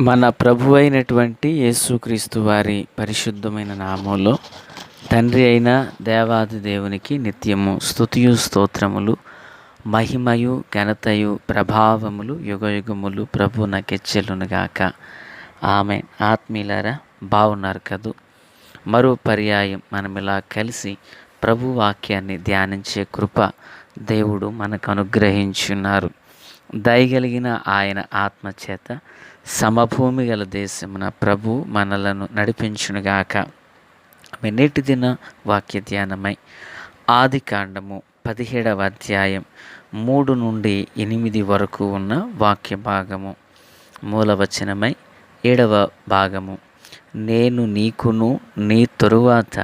మన ప్రభు అయినటువంటి యేసుక్రీస్తు వారి పరిశుద్ధమైన నామంలో తండ్రి అయిన దేవాది దేవునికి నిత్యము స్తుతియు స్తోత్రములు, మహిమయు ఘనతయు ప్రభావములు యుగయుగములు ప్రభు నాకెచ్చెలునుగాక. ఆమె ఆత్మీయులారా, బాగున్నారు కదూ? మరో పర్యాయం మనం ఇలా కలిసి ప్రభు వాక్యాన్ని ధ్యానించే కృప దేవుడు మనకు అనుగ్రహించున్నారు. దయగలిగిన ఆయన ఆత్మచేత సమభూమి గల దేశమున ప్రభు మనలను నడిపించునుగాక. నేటి దిన వాక్య ధ్యానమై ఆదికాండము 17వ అధ్యాయం 3 నుండి 8 వరకు ఉన్న వాక్య భాగము. మూలవచనమై 7వ భాగము. నేను నీకును నీ తరువాత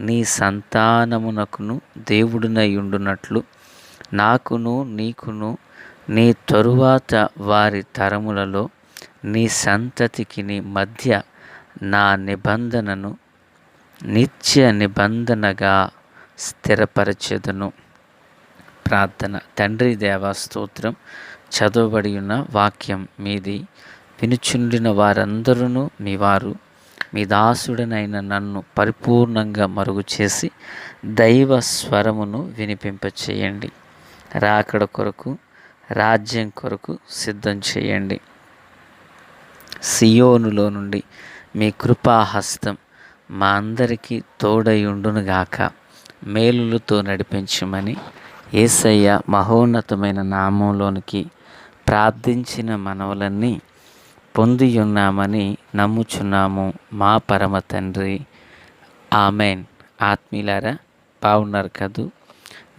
నీ సంతానమునకును దేవుడినయుండునట్లు నాకును నీకును నీ తరువాత వారి తరములలో నీ సంతతికి నీ మధ్య నా నిబంధనను నిత్య నిబంధనగా స్థిరపరచెదను. ప్రార్థన. తండ్రి దేవా స్తోత్రం. చదవబడి ఉన్న వాక్యం మీది. వినుచుండిన వారందరూ మీ వారు. మీ దాసుడనైన నన్ను పరిపూర్ణంగా మరుగు చేసి దైవ స్వరమును వినిపింపచేయండి. రాకడ కొరకు, రాజ్యం కొరకు సిద్ధం చేయండి. సియోనులో నుండి మీ కృపాహస్తం మా అందరికీ తోడయుండునుగాక. మేలులతో నడిపించమని యేసయ్య మహోన్నతమైన నామంలోనికి ప్రార్థించిన మనవులన్నీ పొందియున్నామని నమ్ముచున్నాము మా పరమ తండ్రి. ఆమెన్. ఆత్మీయులారా, బాగున్నారు కదూ?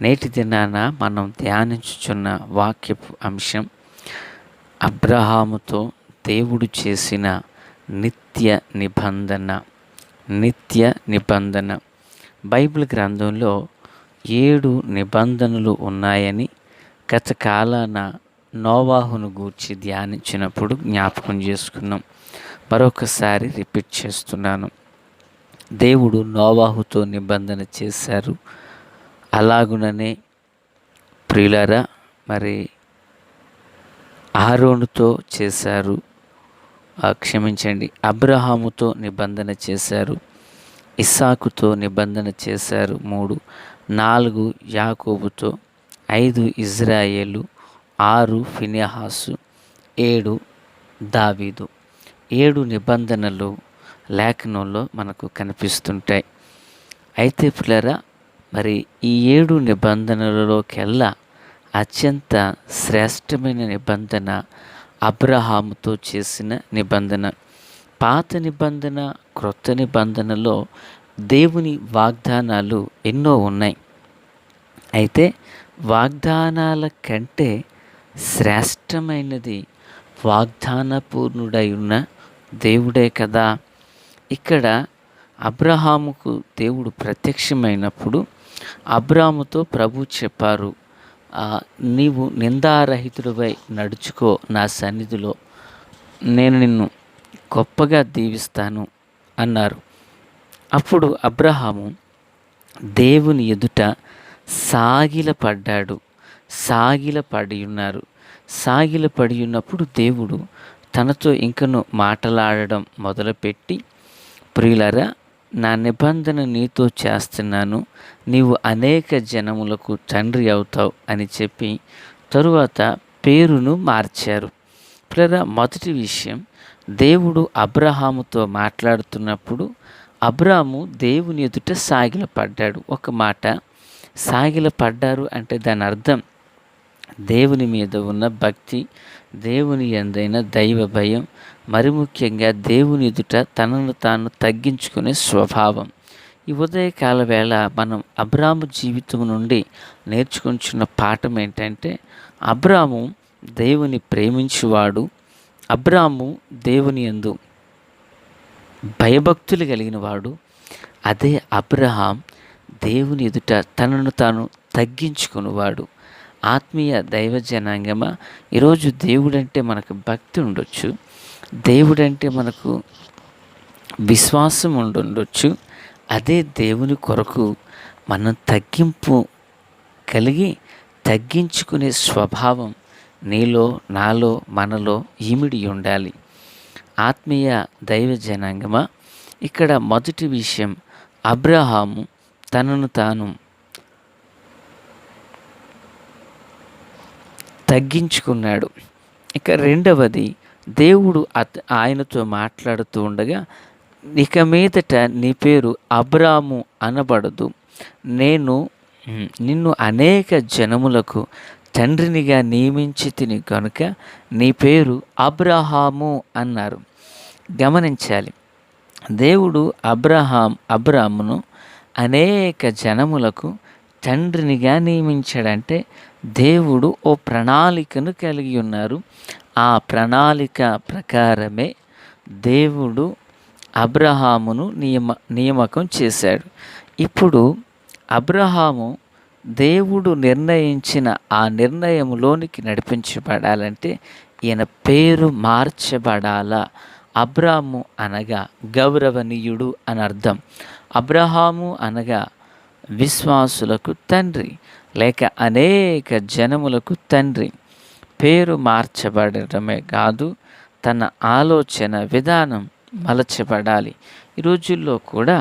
నేటి దినాన మనం ధ్యానించుచున్న వాక్యపు అంశం అబ్రహాముతో దేవుడు చేసిన నిత్య నిబంధన. నిత్య నిబంధన. బైబిల్ గ్రంథంలో 7 నిబంధనలు ఉన్నాయని గత కాలాన నోవాహును గూర్చి ధ్యానించినప్పుడు జ్ఞాపకం చేసుకున్నాం. మరొకసారి రిపీట్ చేస్తున్నాను. దేవుడు నోవాహుతో నిబంధన చేశారు. అలాగుననే ప్రియులారా, మరి ఆరోనుతో చేశారు. అబ్రహాముతో నిబంధన చేశారు. ఇస్సాకుతో నిబంధన చేశారు. 3. 4 యాకోబుతో, 5 ఇజ్రాయేలు, 6 ఫినెహాసు, 7 దావీదు. 7 నిబంధనలు లేఖనంలో మనకు కనిపిస్తుంటాయి. అయితే పిల్లరా, మరి ఈ 7 నిబంధనలలోకెల్లా అత్యంత శ్రేష్టమైన నిబంధన అబ్రహాముతో చేసిన నిబంధన. పాత నిబంధన, క్రొత్త నిబంధనలో దేవుని వాగ్దానాలు ఎన్నో ఉన్నాయి. అయితే వాగ్దానాల కంటే శ్రేష్టమైనది వాగ్దానపూర్ణుడై ఉన్న దేవుడే కదా. ఇక్కడ అబ్రహాముకు దేవుడు ప్రత్యక్షమైనప్పుడు అబ్రాముతో ప్రభు చెప్పారు, నీవు నిందారహితుడివై నడుచుకో, నా సన్నిధిలో నేను నిన్ను గొప్పగా దీవిస్తాను అన్నారు. అప్పుడు అబ్రహాము దేవుని ఎదుట సాగిలపడి ఉన్నప్పుడు దేవుడు తనతో ఇంకను మాట్లాడడం మొదలుపెట్టి, ప్రియులారా, నా నిబంధన నీతో చేస్తున్నాను, నీవు అనేక జనములకు తండ్రి అవుతావు అని చెప్పి తరువాత పేరును మార్చారు. ప్రియులారా, మొదటి విషయం, దేవుడు అబ్రహాముతో మాట్లాడుతున్నప్పుడు అబ్రాము దేవుని ఎదుట సాగిలపడ్డాడు. ఒక మాట, సాగిలపడ్డారు అంటే దాని అర్థం దేవుని మీద ఉన్న భక్తి, దేవుని యందైన దైవ భయం, మరి ముఖ్యంగా దేవుని ఎదుట తనను తాను తగ్గించుకునే స్వభావం. ఈ ఉదయకాల వేళ మనం అబ్రాము జీవితం నుండి నేర్చుకుంటున్న పాఠం ఏంటంటే, అబ్రాము దేవుని ప్రేమించువాడు. అబ్రాము దేవుని యందు భయభక్తులు కలిగిన వాడు. అదే అబ్రహాం దేవుని ఎదుట తనను తాను తగ్గించుకునేవాడు. ఆత్మీయ దైవ జనాంగమా, ఈరోజు దేవుడంటే మనకు భక్తి ఉండొచ్చు, దేవుడంటే మనకు విశ్వాసం ఉండొచ్చు. అదే దేవుని కొరకు మనం తగ్గింపు కలిగి తగ్గించుకునే స్వభావం నీలో, నాలో, మనలో ఇమిడి ఉండాలి. ఆత్మీయ దైవ జనాంగమా, ఇక్కడ మొదటి విషయం, అబ్రహాము తనను తాను తగ్గించుకున్నాడు. ఇక రెండవది, దేవుడు ఆయనతో మాట్లాడుతూ ఉండగా, ఇక మీదట నీ పేరు అబ్రాము అనబడదు, నేను నిన్ను అనేక జనములకు తండ్రినిగా నియమించి తిని కనుక నీ పేరు అబ్రహాము అన్నారు. గమనించాలి, దేవుడు అబ్రామును అనేక జనములకు తండ్రినిగా నియమించాడంటే దేవుడు ఓ ప్రణాళికను కలిగి ఉన్నారు. ఆ ప్రణాళిక ప్రకారమే దేవుడు అబ్రహామును నియామకం చేశాడు. ఇప్పుడు అబ్రహాము దేవుడు నిర్ణయించిన ఆ నిర్ణయంలోనికి నడిపించబడాలంటే ఈయన పేరు మార్చబడాలా. అబ్రాము అనగా గౌరవనీయుడు అని అర్థం. అబ్రహాము అనగా విశ్వాసులకు తండ్రి, లేక అనేక జనములకు తండ్రి. పేరు మార్చబడటమే కాదు, తన ఆలోచన విధానం మలచబడాలి. ఈ రోజుల్లో కూడా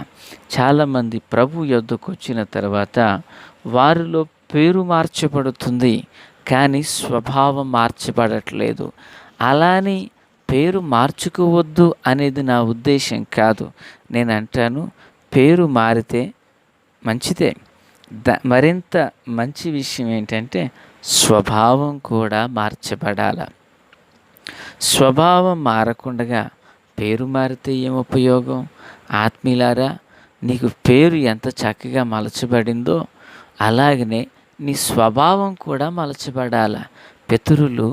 చాలామంది ప్రభు యొద్దకు వచ్చిన తర్వాత వారిలో పేరు మార్చబడుతుంది, కానీ స్వభావం మార్చబడట్లేదు. అలాని పేరు మార్చుకోవద్దు అనేది నా ఉద్దేశం కాదు. నేను అంటాను, పేరు మారితే మంచిదే. మరింత మంచి విషయం ఏంటంటే స్వభావం కూడా మార్చబడాల. స్వభావం మారకుండా పేరు మారితే ఏం ఉపయోగం? ఆత్మీయులారా, నీకు పేరు ఎంత చక్కగా మలచబడిందో అలాగనే నీ స్వభావం కూడా మలచబడాల. పితరులు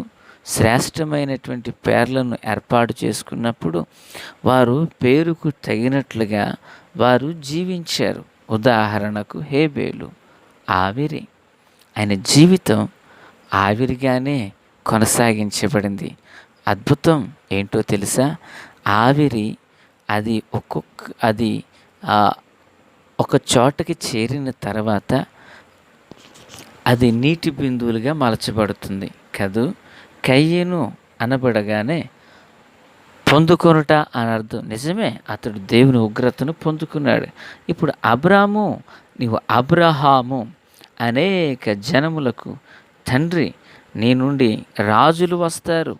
శ్రేష్టమైనటువంటి పేర్లను ఏర్పాటు చేసుకున్నప్పుడు వారు పేరుకు తగినట్లుగా వారు జీవించారు. ఉదాహరణకు హేబేలు ఆవిరి, ఆయన జీవితం ఆవిరిగానే కొనసాగించబడింది. అద్భుతం ఏంటో తెలుసా? ఆవిరి అది ఒక చోటకి చేరిన తర్వాత అది నీటి బిందువులుగా మలచబడుతుంది కదూ. కయ్యను అనబడగానే పొందుకొనుట అని అర్థం. నిజమే, అతడు దేవుని ఉగ్రతను పొందుకున్నాడు. ఇప్పుడు అబ్రాము, నీవు అబ్రహాము, అనేక జనములకు తండ్రి, నీ నుండి రాజులు వస్తారు,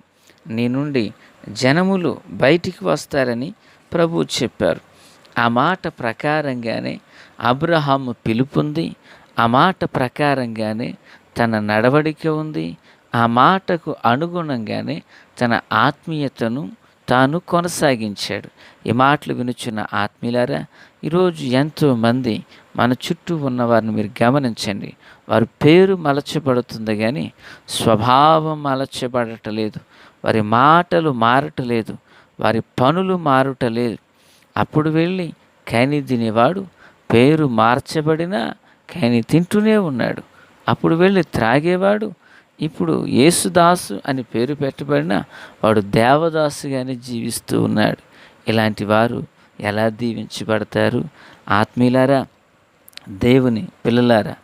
నీ నుండి జనములు బయటికి వస్తారని ప్రభువు చెప్పారు. ఆ మాట ప్రకారంగానే అబ్రహాము పిలుపుంది, ఆ మాట ప్రకారంగానే తన నడవడిక ఉంది, ఆ మాటకు అనుగుణంగానే తన ఆత్మీయతను తాను కొనసాగించాడు. ఈ మాటలు వినుచున్న ఆత్మీయులారా, ఈరోజు ఎంతోమంది మన చుట్టూ ఉన్నవారిని మీరు గమనించండి. వారి పేరు మలచబడుతుంది కానీ స్వభావం మలచబడటలేదు, వారి మాటలు మారటలేదు, వారి పనులు మారుటలేదు. అప్పుడు వెళ్ళి కైని తినేవాడు పేరు మార్చబడినా కైని తింటూనే ఉన్నాడు. అప్పుడు వెళ్ళి త్రాగేవాడు ఇప్పుడు యేసుదాసు అని పేరు పెట్టబడినా వాడు దేవదాసుగానే జీవిస్తూ ఉన్నాడు. ఇలాంటి వారు ఎలా దీవించబడతారు? ఆత్మీయులారా, దేవుని పిల్లలారా,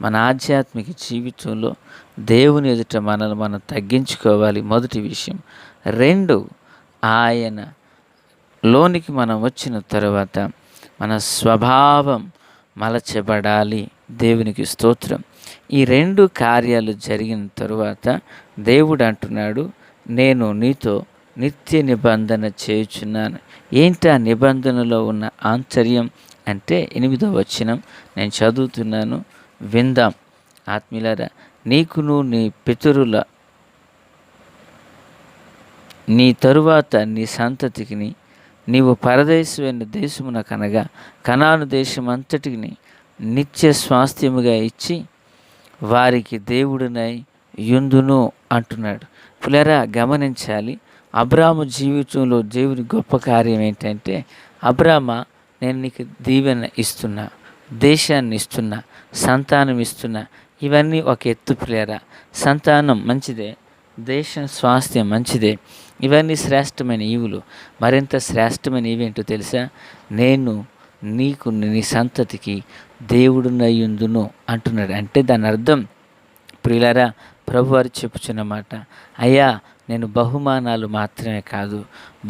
మన ఆధ్యాత్మిక జీవితంలో దేవుని ఎదుట మనల్ని మనం తగ్గించుకోవాలి, మొదటి విషయం. రెండు, ఆయన లోనికి మనం వచ్చిన తర్వాత మన స్వభావం మలచబడాలి. దేవునికి స్తోత్రం. ఈ రెండు కార్యాలు జరిగిన తరువాత దేవుడు అంటున్నాడు, నేను నీతో నిత్య నిబంధన చేయుచున్నాను. ఏంటి ఆ నిబంధనలో ఉన్న ఆంతర్యం అంటే 8వ వచనం నేను చదువుతున్నాను, విందాం. ఆత్మీయులారా, నీకును నీ పితరుల నీ తరువాత నీ సంతతికి నీవు పరదేశమైన దేశమున కనగా కనాను దేశం అంతటిని నిత్య స్వాస్థ్యముగా ఇచ్చి వారికి దేవుడినై యుందును అంటున్నాడు. పులరా గమనించాలి, అబ్రాము జీవితంలో దేవుని గొప్ప కార్యం ఏంటంటే, అబ్రామ, నేను నీకు దీవెన ఇస్తున్నా, దేశాన్ని ఇస్తున్నా, సంతానం ఇస్తున్నా. ఇవన్నీ ఒక ఎత్తు పులరా. సంతానం మంచిదే, దేశం స్వాస్థ్యం మంచిదే, ఇవన్నీ శ్రేష్టమైన ఈవులు. మరింత శ్రేష్టమైన ఈవేంటో తెలుసా? నేను నీకు నీ సంతతికి దేవుడునయ్యుందును అంటున్నాడు. అంటే దాని అర్థం ప్రియులారా, ప్రభువారు చెప్పుచున్నమాట, అయ్యా నేను బహుమానాలు మాత్రమే కాదు,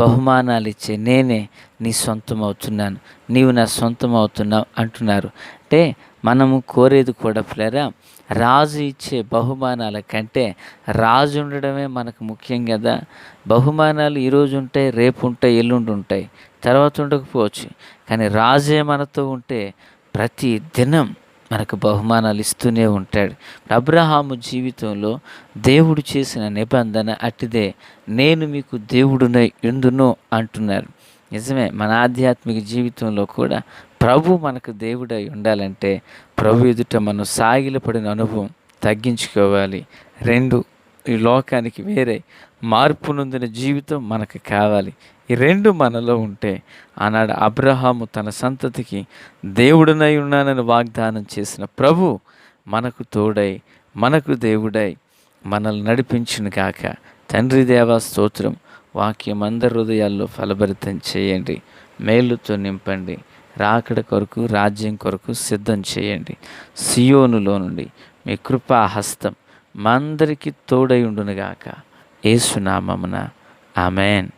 బహుమానాలు ఇచ్చే నేనే నీ సొంతం అవుతున్నాను, నీవు నా సొంతం అవుతున్నావు అంటున్నారు. అంటే మనము కోరేది కూడా ప్రియులారా, రాజు ఇచ్చే బహుమానాల కంటే రాజు ఉండడమే మనకు ముఖ్యం కదా. బహుమానాలు ఈరోజు ఉంటాయి, రేపు ఉంటాయి, ఎల్లుండి ఉంటాయి, తర్వాత ఉండకపోవచ్చు. కానీ రాజే మనతో ఉంటే ప్రతి దినం మనకు బహుమానాలు ఇస్తూనే ఉంటాడు. అబ్రహాము జీవితంలో దేవుడు చేసిన నిబంధన అట్టిదే, నేను మీకు దేవుడునై యుందును అంటున్నారు. నిజమే, మన ఆధ్యాత్మిక జీవితంలో కూడా ప్రభు మనకు దేవుడై ఉండాలంటే ప్రభు ఎదుట మనం సాగిలపడిన అనుభవం తగ్గించుకోవాలి. 2, ఈ లోకానికి వేరే మార్పు నొందిన జీవితం మనకు కావాలి. ఈ 2 మనలో ఉంటే ఆనాడు అబ్రహాము తన సంతతికి దేవుడనై ఉన్నానని వాగ్దానం చేసిన ప్రభు మనకు తోడై, మనకు దేవుడై మనల్ని నడిపించును గాక. తండ్రి దేవా స్తోత్రం. వాక్యం అందరి హృదయాల్లో ఫలభరితం చేయండి, మేలుతో నింపండి, రాకడ కొరకు రాజ్యం కొరకు సిద్ధం చేయండి. సియోనులో నుండి మీ కృపా హస్తం మా అందరికీ తోడై ఉండునుగాక. యేసు నామమున ఆమేన్.